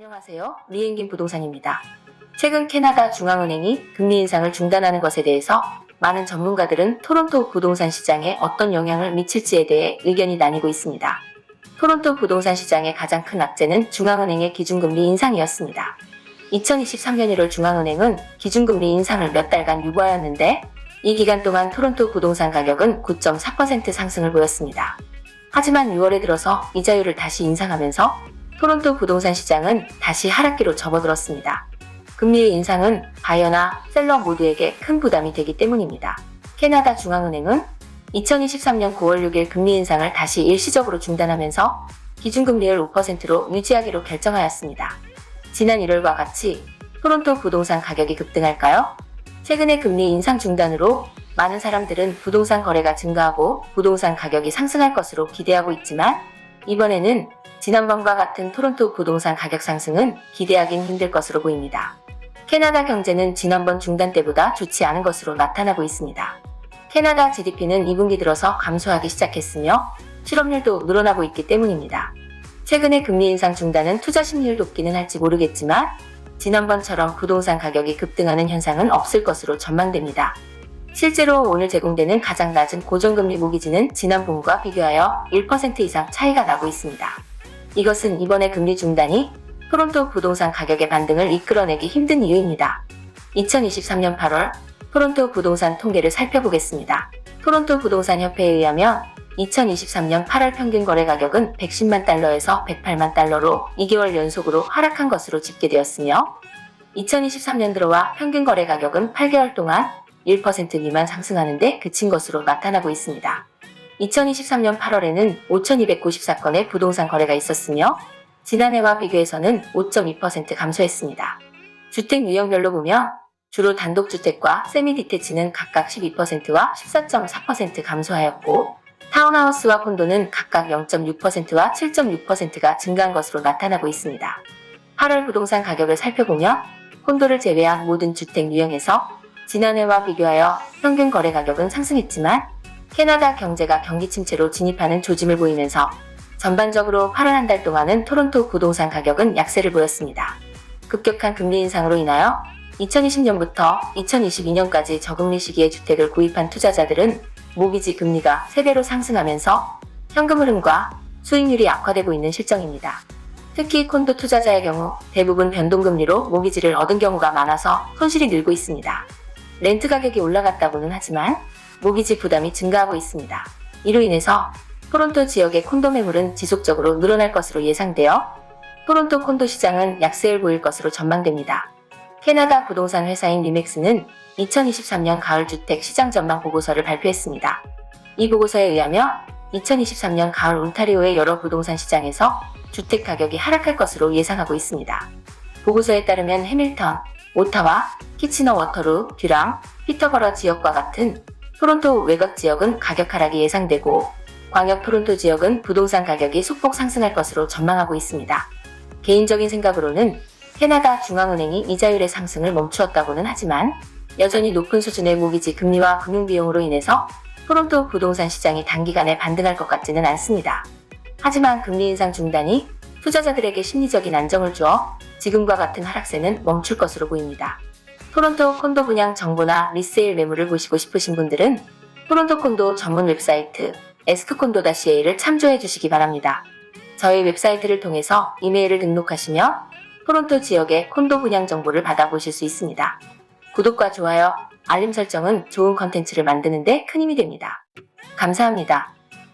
안녕하세요. 리엔긴 부동산입니다. 최근 캐나다 중앙은행이 금리 인상을 중단하는 것에 대해서 많은 전문가들은 토론토 부동산 시장에 어떤 영향을 미칠지에 대해 의견이 나뉘고 있습니다. 토론토 부동산 시장의 가장 큰 악재는 중앙은행의 기준금리 인상이었습니다. 2023년 1월 중앙은행은 기준금리 인상을 몇 달간 유보하였는데 이 기간 동안 토론토 부동산 가격은 9.4% 상승을 보였습니다. 하지만 6월에 들어서 이자율을 다시 인상하면서 토론토 부동산 시장은 다시 하락기로 접어들었습니다. 금리의 인상은 바이어나 셀러 모두에게 큰 부담이 되기 때문입니다. 캐나다 중앙은행은 2023년 9월 6일 금리 인상을 다시 일시적으로 중단하면서 기준금리를 5%로 유지하기로 결정하였습니다. 지난 1월과 같이 토론토 부동산 가격이 급등할까요? 최근의 금리 인상 중단으로 많은 사람들은 부동산 거래가 증가하고 부동산 가격이 상승할 것으로 기대하고 있지만 이번에는 지난번과 같은 토론토 부동산 가격 상승은 기대하긴 힘들 것으로 보입니다. 캐나다 경제는 지난번 중단 때보다 좋지 않은 것으로 나타나고 있습니다. 캐나다 GDP는 2분기 들어서 감소하기 시작했으며 실업률도 늘어나고 있기 때문입니다. 최근의 금리 인상 중단은 투자 심리를 돕기는 할지 모르겠지만 지난번처럼 부동산 가격이 급등하는 현상은 없을 것으로 전망됩니다. 실제로 오늘 제공되는 가장 낮은 고정금리 모기지는 지난 봄과 비교하여 1% 이상 차이가 나고 있습니다. 이것은 이번의 금리 중단이 토론토 부동산 가격의 반등을 이끌어내기 힘든 이유입니다. 2023년 8월 토론토 부동산 통계를 살펴보겠습니다. 토론토 부동산 협회에 의하면 2023년 8월 평균 거래 가격은 110만 달러에서 108만 달러로 2개월 연속으로 하락한 것으로 집계되었으며 2023년 들어와 평균 거래 가격은 8개월 동안 1% 미만 상승하는 데 그친 것으로 나타나고 있습니다. 2023년 8월에는 5,294건의 부동산 거래가 있었으며 지난해와 비교해서는 5.2% 감소했습니다. 주택 유형별로 보면 주로 단독주택과 세미디테치는 각각 12%와 14.4% 감소하였고 타운하우스와 콘도는 각각 0.6%와 7.6%가 증가한 것으로 나타나고 있습니다. 8월 부동산 가격을 살펴보면 콘도를 제외한 모든 주택 유형에서 지난해와 비교하여 평균 거래 가격은 상승했지만 캐나다 경제가 경기 침체로 진입하는 조짐을 보이면서 전반적으로 8월 한 달 동안은 토론토 부동산 가격은 약세를 보였습니다. 급격한 금리 인상으로 인하여 2020년부터 2022년까지 저금리 시기에 주택을 구입한 투자자들은 모기지 금리가 3배로 상승하면서 현금 흐름과 수익률이 악화되고 있는 실정입니다. 특히 콘도 투자자의 경우 대부분 변동금리로 모기지를 얻은 경우가 많아서 손실이 늘고 있습니다. 렌트 가격이 올라갔다고는 하지만 모기지 부담이 증가하고 있습니다. 이로 인해서 토론토 지역의 콘도 매물은 지속적으로 늘어날 것으로 예상되어 토론토 콘도 시장은 약세를 보일 것으로 전망됩니다. 캐나다 부동산 회사인 리맥스는 2023년 가을 주택 시장 전망 보고서를 발표했습니다. 이 보고서에 의하면 2023년 가을 온타리오의 여러 부동산 시장에서 주택 가격이 하락할 것으로 예상하고 있습니다. 보고서에 따르면 해밀턴, 오타와, 키치너 워터루, 듀랑, 피터버러 지역과 같은 토론토 외곽 지역은 가격 하락이 예상되고 광역 토론토 지역은 부동산 가격이 소폭 상승할 것으로 전망하고 있습니다. 개인적인 생각으로는 캐나다 중앙은행이 이자율의 상승을 멈추었다고는 하지만 여전히 높은 수준의 모기지 금리와 금융비용으로 인해서 토론토 부동산 시장이 단기간에 반등할 것 같지는 않습니다. 하지만 금리 인상 중단이 투자자들에게 심리적인 안정을 주어 지금과 같은 하락세는 멈출 것으로 보입니다. 토론토 콘도 분양 정보나 리세일 매물을 보시고 싶으신 분들은 토론토 콘도 전문 웹사이트 에스크콘도-a를 참조해 주시기 바랍니다. 저희 웹사이트를 통해서 이메일을 등록하시면 토론토 지역의 콘도 분양 정보를 받아보실 수 있습니다. 구독과 좋아요, 알림 설정은 좋은 컨텐츠를 만드는 데 큰 힘이 됩니다. 감사합니다.